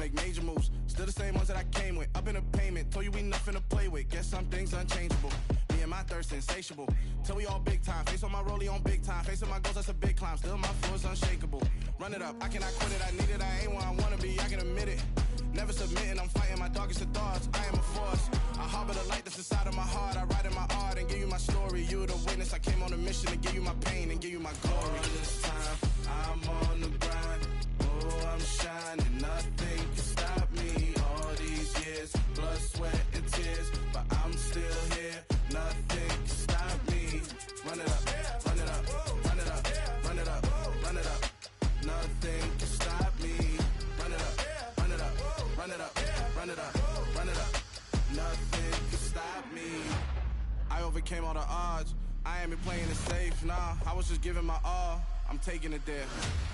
make major moves. Still the same ones that I came with. Up in the payment, told you we nothing to play with. Guess some things unchangeable. Me and my thirst insatiable. Till we all big time. Face on my rollie on big time. Facing my goals, that's a big climb. Still my flow is unshakable. Run it up, I cannot quit it. I need it, I ain't where I wanna be, I can admit it. Never submitting, I'm fighting my darkest of thoughts. I am a force. I harbor the light that's inside of my heart. I write in my art and give you my story. You the witness. I came on a mission to give you my pain and give you my glory. This time, I'm on the grind. Oh, I'm shining. Nothing can stop me. All these years, blood, sweat, and tears. But I'm still here. Nothing can stop me. Run it up, run it up, run it up, run it up, run it up. Nothing can stop me. Run it up, run it up, run it up, run it up, run it up. Nothing can stop me. I overcame all the odds. I ain't been playing it safe, nah. I was just giving my all. I'm taking it there.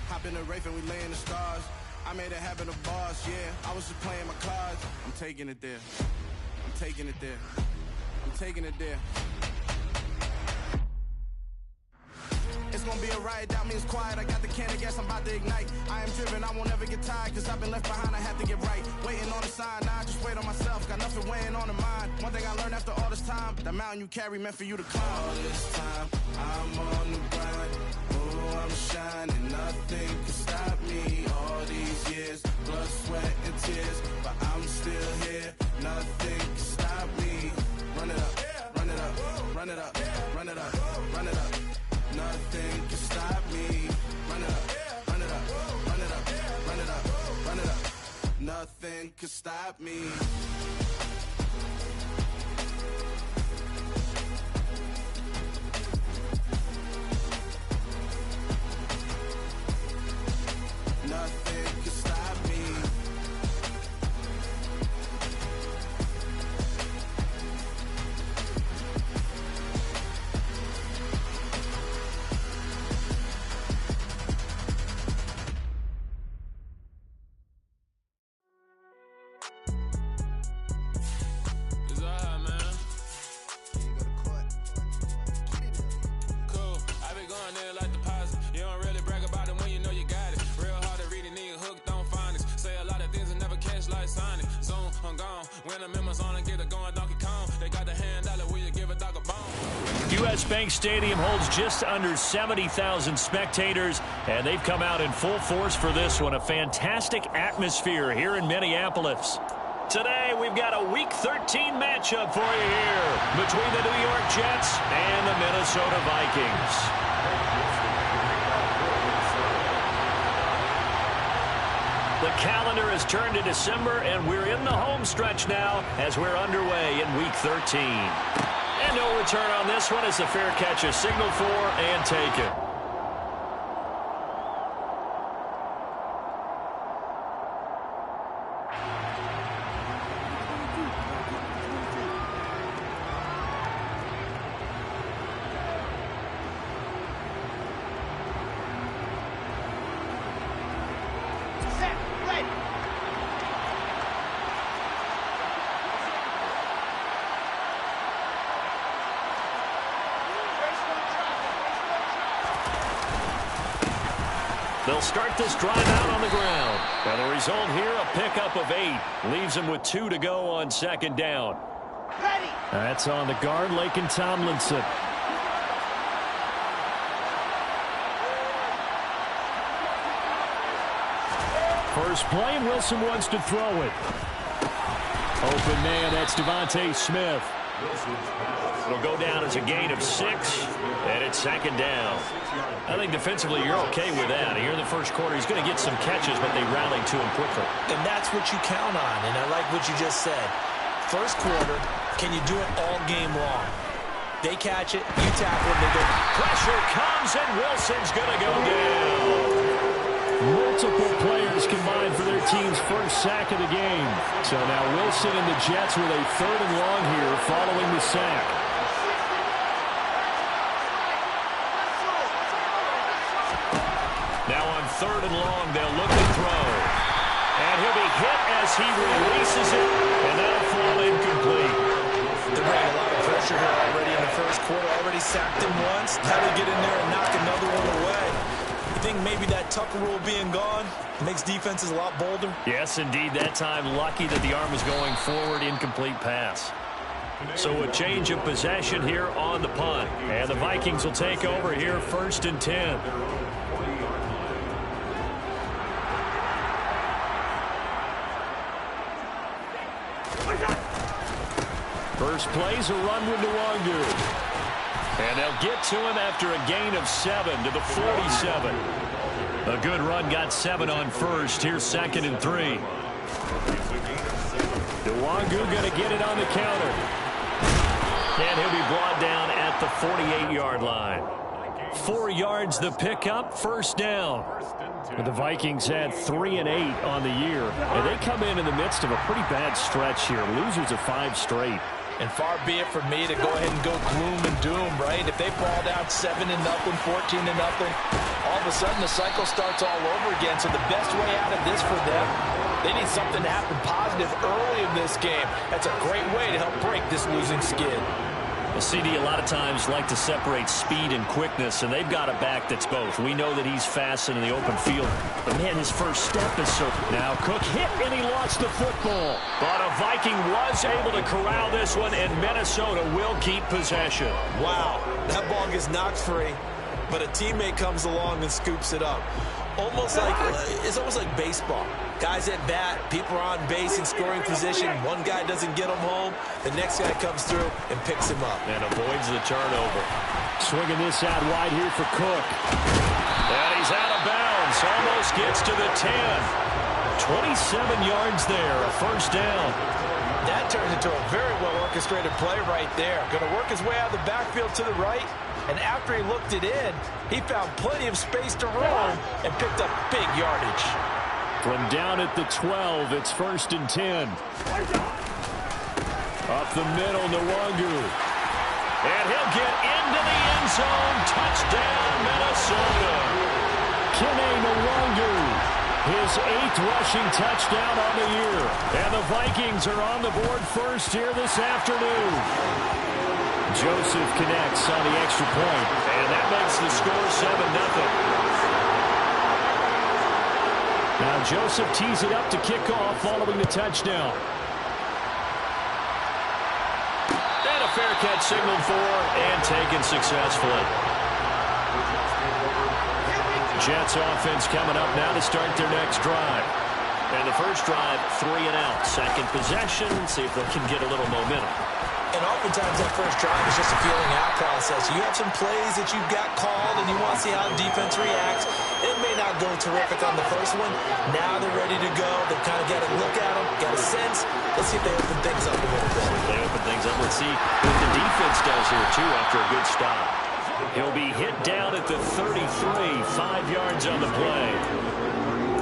Hop in the Wraith and we lay in the stars. I made it happen to boss, yeah. I was just playing my cards. I'm taking it there. I'm taking it there. I'm taking it there. It's gonna be a riot, that means quiet. I got the can of gas, I'm about to ignite. I am driven, I won't ever get tired, cause I've been left behind, I have to get right. Waiting on the sign, now I just wait on myself. Got nothing weighing on the mind. One thing I learned after all this time, the mountain you carry meant for you to climb. All this time, I'm on the grind. Oh, I'm shining, nothing can stop me. All these years, blood, sweat, and tears. But I'm still here, nothing can stop me. Run it up, run it up, run it up, run it up, run it up. Nothing can stop me. Run it up, run it up, run it up, run it up, run it up. Nothing can stop me. Nothing can stop me. U.S. Bank Stadium holds just under 70,000 spectators, and they've come out in full force for this one. A fantastic atmosphere here in Minneapolis. Today, we've got a Week 13 matchup for you here between the New York Jets and the Minnesota Vikings. The calendar has turned to December, and we're in the home stretch now as we're underway in Week 13. And no return on this one as the fair catch is signaled for and taken. They'll start this drive out on the ground. And the result here, a pickup of 8. Leaves them with 2 to go on second down. Ready. That's on the guard, Laken Tomlinson. First play, and Wilson wants to throw it. Open man, that's Devontae Smith. It'll go down as a gain of 6, and it's second down. I think defensively you're okay with that. Here in the first quarter, he's going to get some catches, but they rallied to him quickly. And that's what you count on, and I like what you just said. First quarter, can you do it all game long? They catch it, you tackle it, they go. Pressure comes, and Wilson's going to go down. Multiple players combined for their team's first sack of the game. So now Wilson and the Jets with a 3rd and long here following the sack. Now on 3rd and long, they'll look to throw. And he'll be hit as he releases it, and that'll fall incomplete. They're bringing a lot of pressure here already in the first quarter. Already sacked him once. How to get in there and knock another one away. You think maybe that Tucker rule being gone makes defenses a lot bolder? Yes, indeed. That time, lucky that the arm was going forward, incomplete pass. So a change of possession here on the punt. And the Vikings will take over here, 1st and 10. First play's a run with Nwangu. And they'll get to him after a gain of 7 to the 47. A good run, got 7 on first. Here's 2nd and 3. Nwangu going to get it on the counter. And he'll be brought down at the 48-yard line. 4 yards the pickup, 1st down. And the Vikings had 3 and 8 on the year. And they come in the midst of a pretty bad stretch here. Losers of 5 straight. And far be it from me to go ahead and go gloom and doom, right? If they fall down 7-0, 14-0, all of a sudden the cycle starts all over again. So the best way out of this for them, they need something to happen positive early in this game. That's a great way to help break this losing skid. Well, CD a lot of times like to separate speed and quickness, and they've got a back that's both. We know that he's fast in the open field, but man, his first step is so... Now Cook hit, and he lost the football. But a Viking was able to corral this one, and Minnesota will keep possession. Wow, that ball gets knocked free, but a teammate comes along and scoops it up. It's almost like baseball. Guys at bat, people are on base in scoring position. One guy doesn't get him home. The next guy comes through and picks him up. And avoids the turnover. Swinging this out wide here for Cook. And he's out of bounds. Almost gets to the 10. 27 yards there, a 1st down. That turns into a very well-orchestrated play right there. Going to work his way out of the backfield to the right. And after he looked it in, he found plenty of space to roam and picked up big yardage. From down at the 12, it's 1st and 10. Up the middle, Nwangu. And he'll get into the end zone. Touchdown, Minnesota. Kene Nwangu, his 8th rushing touchdown on the year. And the Vikings are on the board first here this afternoon. Joseph connects on the extra point, and that makes the score 7-0. Now Joseph tees it up to kick off following the touchdown. And a fair catch signaled for and taken successfully. Jets offense coming up now to start their next drive. And the first drive, 3 and out. Second possession, see if they can get a little momentum. And oftentimes that first drive is just a feeling out process. You have some plays that you've got called and you want to see how the defense reacts. It may not go terrific on the first one. Now they're ready to go. They've kind of got a look at them, got a sense. Let's see if they open things up a little bit. They open things up. Let's see what the defense does here, too, after a good stop. He'll be hit down at the 33, 5 yards on the play.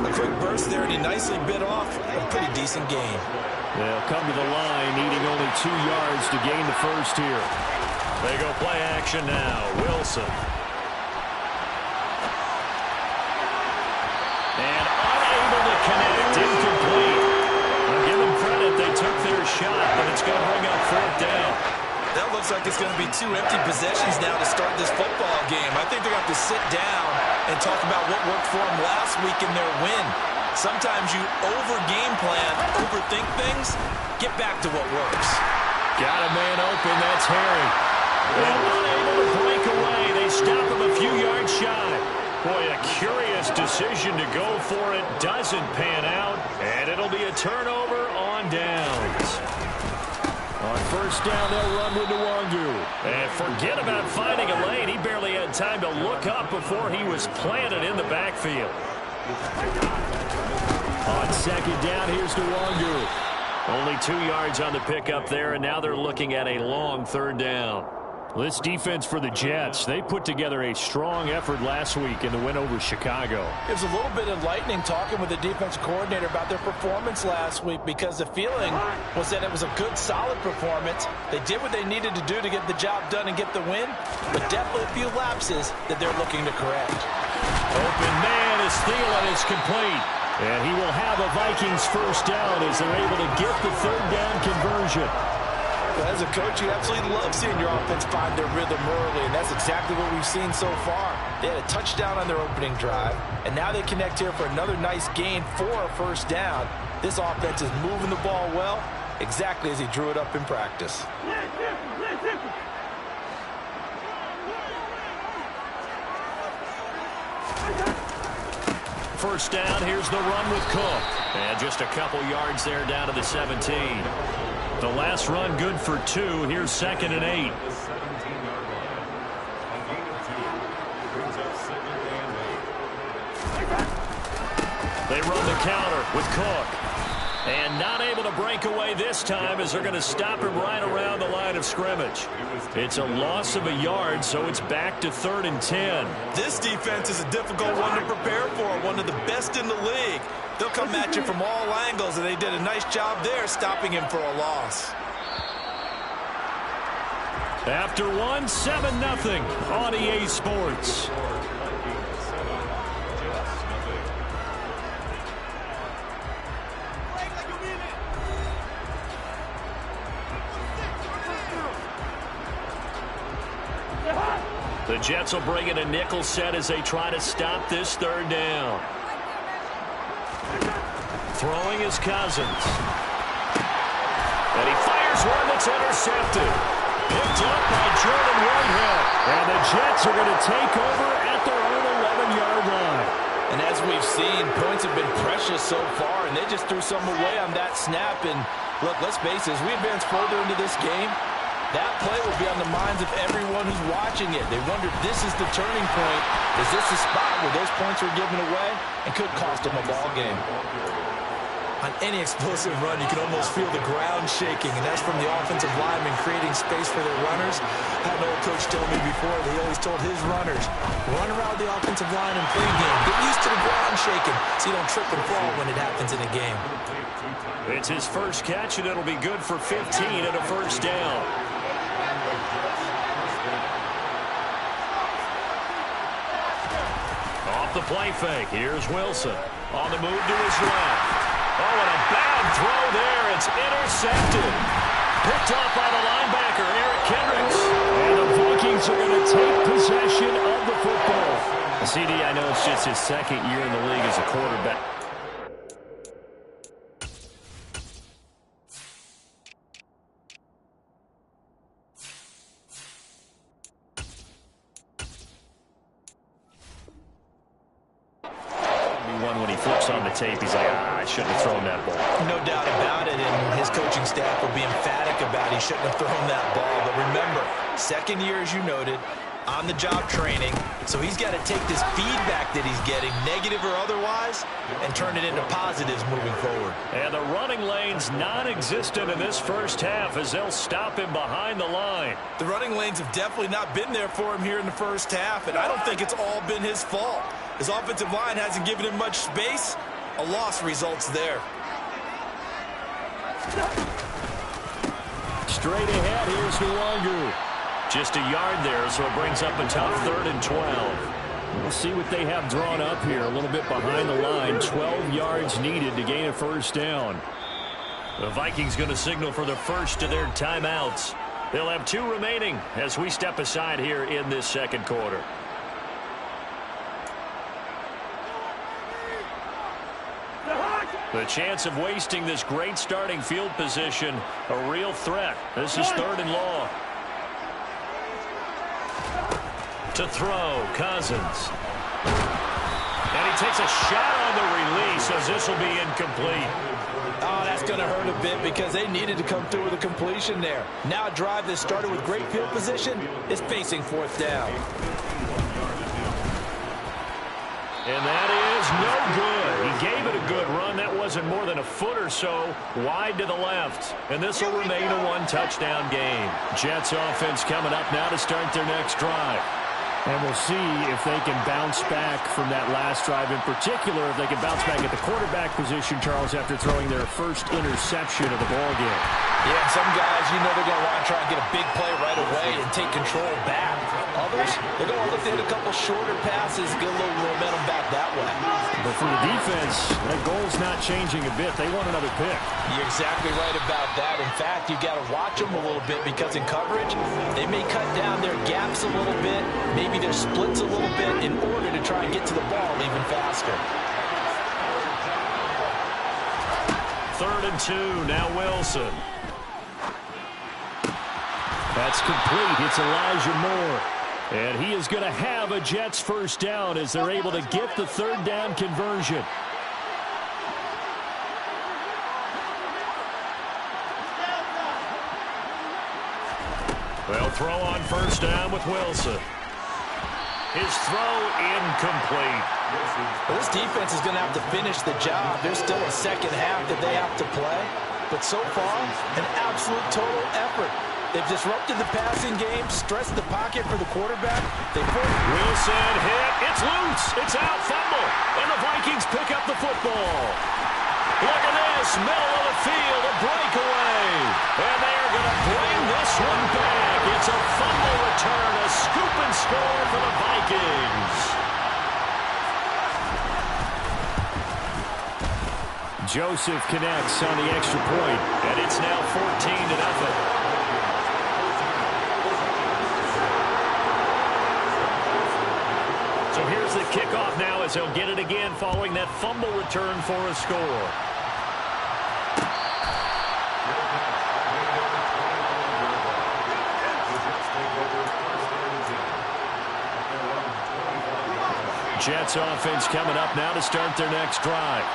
A quick burst there, and he nicely bit off a pretty decent game. They'll come to the line, needing only 2 yards to gain the first here. They go play action now. Wilson. And unable to connect. Incomplete. I'll give them credit. They took their shot, but it's going to bring up 4th down. That looks like it's going to be 2 empty possessions now to start this football game. I think they're going to have to sit down and talk about what worked for them last week in their win. Sometimes you over-game plan, overthink things, get back to what works. Got a man open, that's Harry. And unable to break away, they stop him a few yards shy. Boy, a curious decision to go for it, doesn't pan out, and it'll be a turnover on downs. On first down, they'll run with Nwangu. And forget about finding a lane. He barely had time to look up before he was planted in the backfield. On second down, here's Nwangu. Only 2 yards on the pickup there, and now they're looking at a long 3rd down. This defense for the Jets, they put together a strong effort last week in the win over Chicago. It was a little bit enlightening talking with the defense coordinator about their performance last week because the feeling was that it was a good, solid performance. They did what they needed to do to get the job done and get the win, but definitely a few lapses that they're looking to correct. Open man is Thielen, is complete. And he will have a Vikings first down as they're able to get the 3rd down conversion. Well, as a coach, you absolutely love seeing your offense find their rhythm early, and that's exactly what we've seen so far. They had a touchdown on their opening drive, and now they connect here for another nice gain for a first down. This offense is moving the ball well, exactly as he drew it up in practice. First down, here's the run with Cook. And just a couple yards there down to the 17. The last run good for 2. Here's 2nd and 8. They run the counter with Cook. And not able to break away this time as they're going to stop him right around the line of scrimmage. It's a loss of a yard, so it's back to 3rd and 10. This defense is a difficult one to prepare for, one of the best in the league. They'll come at you from all angles, and they did a nice job there stopping him for a loss. After 1, 7-0 on EA Sports. The Jets will bring in a nickel set as they try to stop this 3rd down. Throwing is Cousins. And he fires one that's intercepted. Picked up by Jordan Whitehead. And the Jets are going to take over at their own 11-yard line. And as we've seen, points have been precious so far, and they just threw some away on that snap. And look, let's face it, as we advance further into this game, that play will be on the minds of everyone who's watching it. They wonder if this is the turning point. Is this the spot where those points are given away and could cost them a ball game? On any explosive run, you can almost feel the ground shaking, and that's from the offensive linemen creating space for their runners. I had an old coach tell me before that he always told his runners, run around the offensive line in pregame. Get used to the ground shaking so you don't trip and fall when it happens in a game. It's his first catch, and it'll be good for 15 and a first down. Off the play fake, here's Wilson. On the move to his left. Oh, and a bad throw there. It's intercepted. Picked off by the linebacker, Eric Kendricks. And the Vikings are going to take possession of the football. CD, I know it's just his 2nd year in the league as a quarterback. On the tape, he's like, I shouldn't have thrown that ball. No doubt about it, and his coaching staff will be emphatic about he shouldn't have thrown that ball. But remember, 2nd year, as you noted, on-the-job training, so he's got to take this feedback that he's getting, negative or otherwise, and turn it into positives moving forward. And the running lane's non-existent in this first half as they'll stop him behind the line. The running lanes have definitely not been there for him here in the first half, and I don't think it's all been his fault. His offensive line hasn't given him much space. A loss results there. Straight ahead, here's Nwangu. Just a yard there, so it brings up a tough 3rd and 12. We'll see what they have drawn up here. A little bit behind the line. 12 yards needed to gain a first down. The Vikings going to signal for the first of their timeouts. They'll have 2 remaining as we step aside here in this 2nd quarter. The chance of wasting this great starting field position, a real threat. This is 3rd and long. To throw, Cousins. And he takes a shot on the release as this will be incomplete. Oh, that's going to hurt a bit because they needed to come through with a completion there. Now a drive that started with great field position is facing 4th down. And that is no good. He gave it a good run. That wasn't more than a foot or so wide to the left. And this will remain a 1-touchdown game. Jets offense coming up now to start their next drive. And we'll see if they can bounce back from that last drive. In particular, if they can bounce back at the quarterback position, Charles, after throwing their first interception of the ballgame. Yeah, some guys, you know they're going to want to try and get a big play right away and take control back. others, they're going to look to hit a couple shorter passes, get a little momentum back that way. But for the defense, that goal's not changing a bit. They want another pick. You're exactly right about that. In fact, you've got to watch them a little bit because in coverage, they may cut down their gaps a little bit, maybe their splits a little bit in order to try and get to the ball even faster. 3rd and 2, now Wilson. That's complete. It's Elijah Moore. And he is going to have a Jets first down as they're able to get the 3rd down conversion. They'll throw on first down with Wilson. His throw incomplete. Well, this defense is going to have to finish the job. There's still a second half that they have to play. But so far, an absolute total effort. They've disrupted the passing game, stressed the pocket for the quarterback. Wilson hit. It's loose. It's out. Fumble. And the Vikings pick up the football. Look at this. Middle of the field. A breakaway. And they are going to bring this one back. It's a fumble return. A scoop and score for the Vikings. Joseph connects on the extra point. And it's now 14-0. So here's the kickoff now as they'll get it again following that fumble return for a score. Jets offense coming up now to start their next drive.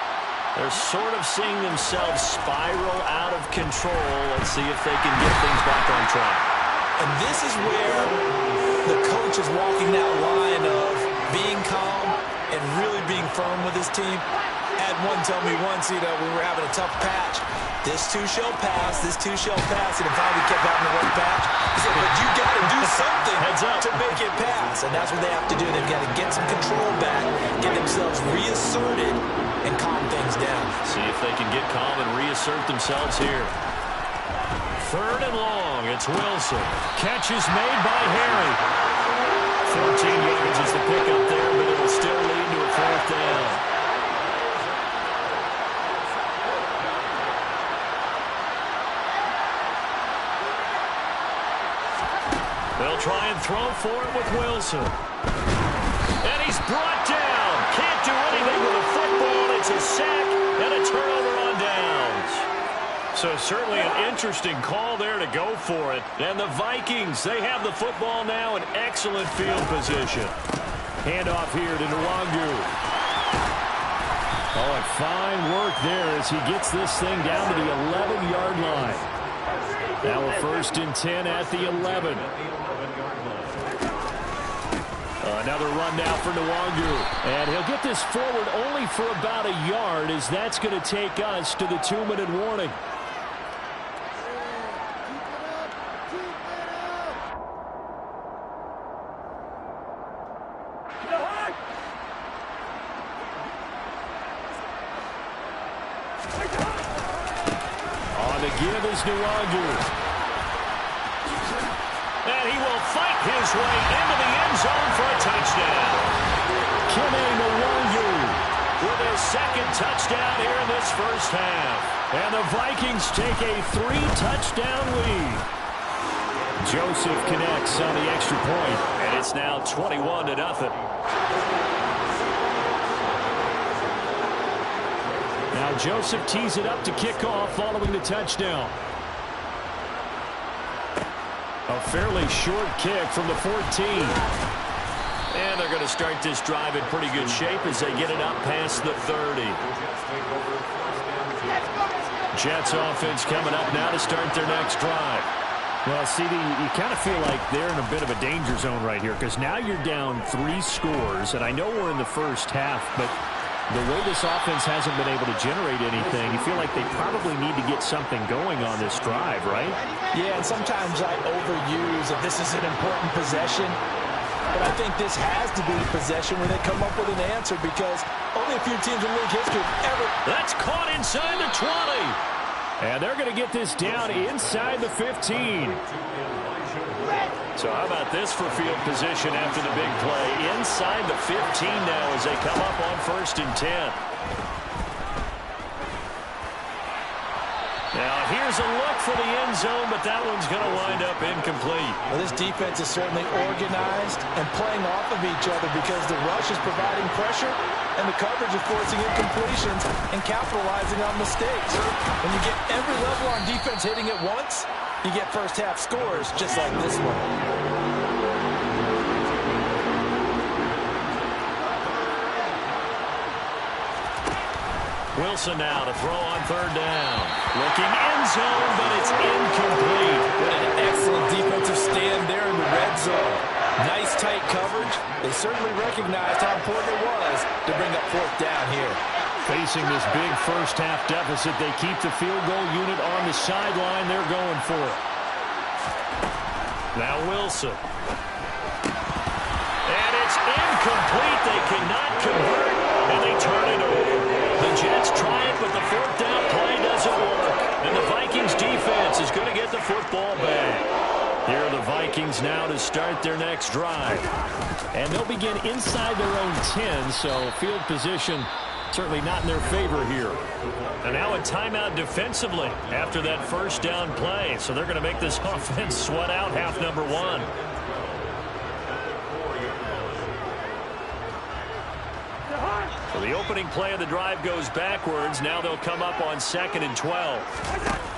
They're sort of seeing themselves spiral out of control. Let's see if they can get things back on track. And this is where the coach is walking that line of being calm and really being firm with his team. Had one tell me once, we were having a tough patch. This too shall pass, this too shall pass. And finally we kept having a rough patch. He said, but you got to do something to make it pass. And that's what they have to do. They've got to get some control back, get themselves reasserted, and calm things down. See if they can get calm and reassert themselves here. 3rd and long. It's Wilson. Catch is made by Harry. 14 yards is the pickup there, but it will still lead to a 4th down. They'll try and throw for it with Wilson. And he's brought down. Can't do anything with a football. It's a sack and a turnover on downs. So certainly an interesting call there to go for it. And the Vikings, they have the football now in excellent field position. Handoff here to Nwangu. Oh, and fine work there as he gets this thing down to the 11-yard line. Now a 1st and 10 at the 11. Another run now for Nwangu. And he'll get this forward only for about a yard as that's going to take us to the 2-minute warning. On the give is Nwangu. And he will fight his way into the end zone for a touchdown. Kene Nwangu with his 2nd touchdown here in this first half. And the Vikings take a 3-touchdown lead. Joseph connects on the extra point. And it's now 21-0. Now Joseph tees it up to kick off following the touchdown. A fairly short kick from the 14. And they're going to start this drive in pretty good shape as they get it up past the 30. Jets offense coming up now to start their next drive. Well, CD, you kind of feel like they're in a bit of a danger zone right here because now you're down 3 scores, and I know we're in the first half, but the way this offense hasn't been able to generate anything, you feel like they probably need to get something going on this drive, right? Yeah, and sometimes I overuse if this is an important possession. But I think this has to be the possession where they come up with an answer because only a few teams in league history ever. That's caught inside the 20. And they're going to get this down inside the 15. So how about this for field position after the big play? Inside the 15 now as they come up on 1st and 10. Now here's a look for the end zone, but that one's going to wind up incomplete. Well, this defense is certainly organized and playing off of each other because the rush is providing pressure and the coverage is forcing incompletions and capitalizing on mistakes. When you get every level on defense hitting at once, you get first half scores just like this one. Wilson now to throw on 3rd down. Looking end zone, but it's incomplete. What an excellent defensive stand there in the red zone. Nice tight coverage. They certainly recognized how important it was to bring up 4th down here. Facing this big first half deficit, they keep the field goal unit on the sideline. They're going for it. Now Wilson. And it's incomplete. They cannot convert, and they turn it over. The Jets try it, but the 4th down play doesn't work. And the Vikings defense is going to get the football back. Here are the Vikings now to start their next drive. And they'll begin inside their own 10, so field position certainly not in their favor here. And now a timeout defensively after that 1st down play. So they're going to make this offense sweat out half number 1. So the opening play of the drive goes backwards. Now they'll come up on 2nd and 12.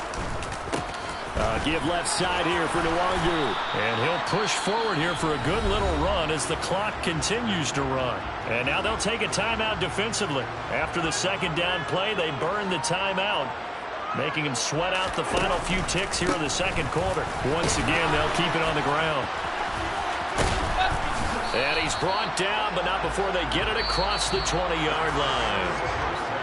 Give left side here for Nwangu. And he'll push forward here for a good little run as the clock continues to run. And now they'll take a timeout defensively. After the 2nd down play, they burn the timeout, making him sweat out the final few ticks here in the 2nd quarter. Once again, they'll keep it on the ground. And he's brought down, but not before they get it across the 20-yard line.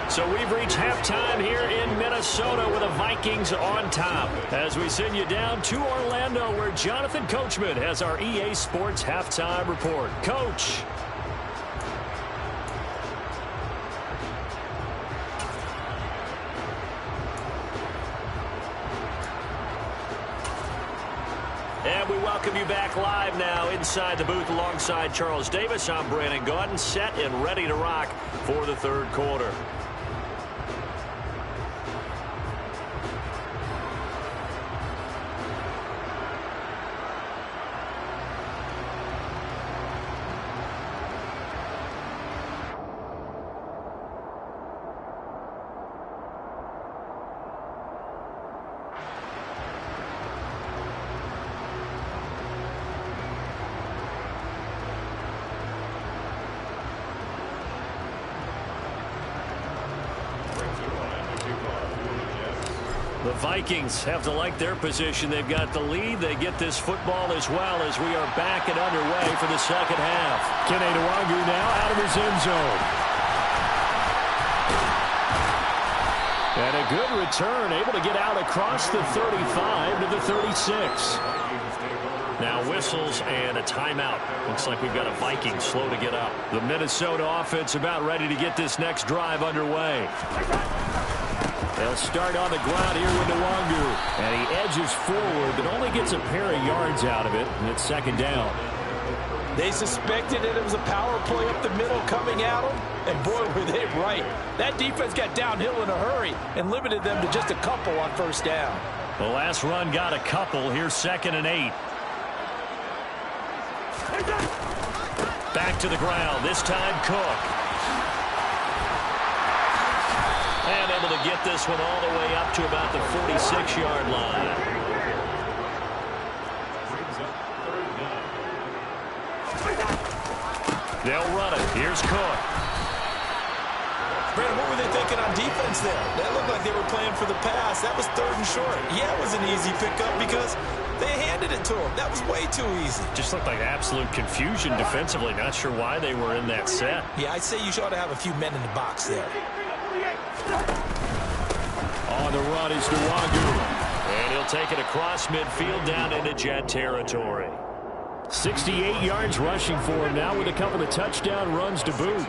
So we've reached halftime here in Minnesota with the Vikings on top. As we send you down to Orlando, where Jonathan Coachman has our EA Sports halftime report. Coach. And we welcome you back live now inside the booth alongside Charles Davis. I'm Brandon Gaudin, set and ready to rock for the 3rd quarter. The Vikings have to like their position. They've got the lead. They get this football as well as we are back and underway for the 2nd half. Kene Nwangu now out of his end zone. And a good return, able to get out across the 35 to the 36. Now whistles and a timeout. Looks like we've got a Viking slow to get up. The Minnesota offense about ready to get this next drive underway. They'll start on the ground here with Nwangu. And he edges forward, but only gets a pair of yards out of it, and it's 2nd down. They suspected that it was a power play up the middle coming at them, and boy, were they right. That defense got downhill in a hurry and limited them to just a couple on 1st down. The last run got a couple. Here's 2nd and 8. Back to the ground. This time Cook. And able to get this one all the way up to about the 46-yard line. They'll run it. Here's Cook. Brandon, what were they thinking on defense there? That looked like they were playing for the pass. That was 3rd and short. Yeah, it was an easy pickup because they handed it to him. That was way too easy. Just looked like absolute confusion defensively. Not sure why they were in that set. Yeah, I'd say you ought to have a few men in the box there. On the run is Nwangu. And he'll take it across midfield down into Jet territory. 68 yards rushing for him now with a couple of touchdown runs to boot.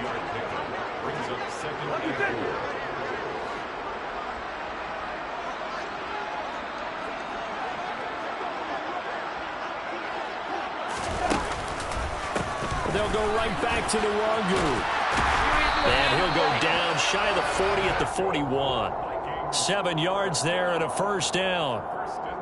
they'll go right back to the Wangu. And he'll go down shy of the 40 at the 41. 7 yards there and a first down.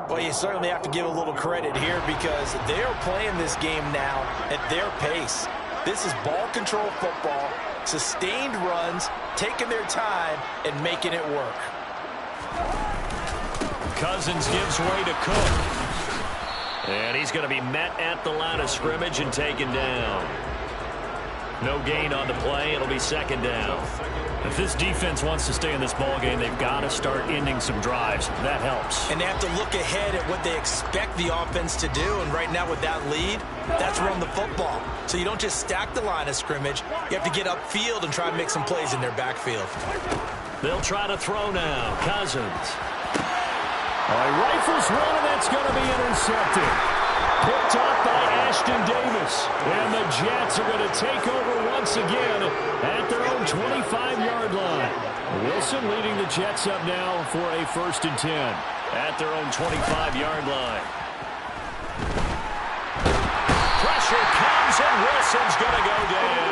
Well, you certainly have to give a little credit here because they're playing this game now at their pace. This is ball control football, sustained runs, taking their time, and making it work. Cousins gives way to Cook. And he's going to be met at the line of scrimmage and taken down. No gain on the play. It'll be second down. If this defense wants to stay in this ball game, they've got to start ending some drives. That helps. And they have to look ahead at what they expect the offense to do. And right now with that lead, that's run the football. So you don't just stack the line of scrimmage. You have to get upfield and try and make some plays in their backfield. They'll try to throw now. Cousins. Rifles one, and that's going to be intercepted. Picked off by Ashton Davis. And the Jets are going to take over once again at their own 25-yard line. Wilson leading the Jets up now for a 1st and 10 at their own 25-yard line. Pressure comes, and Wilson's going to go down.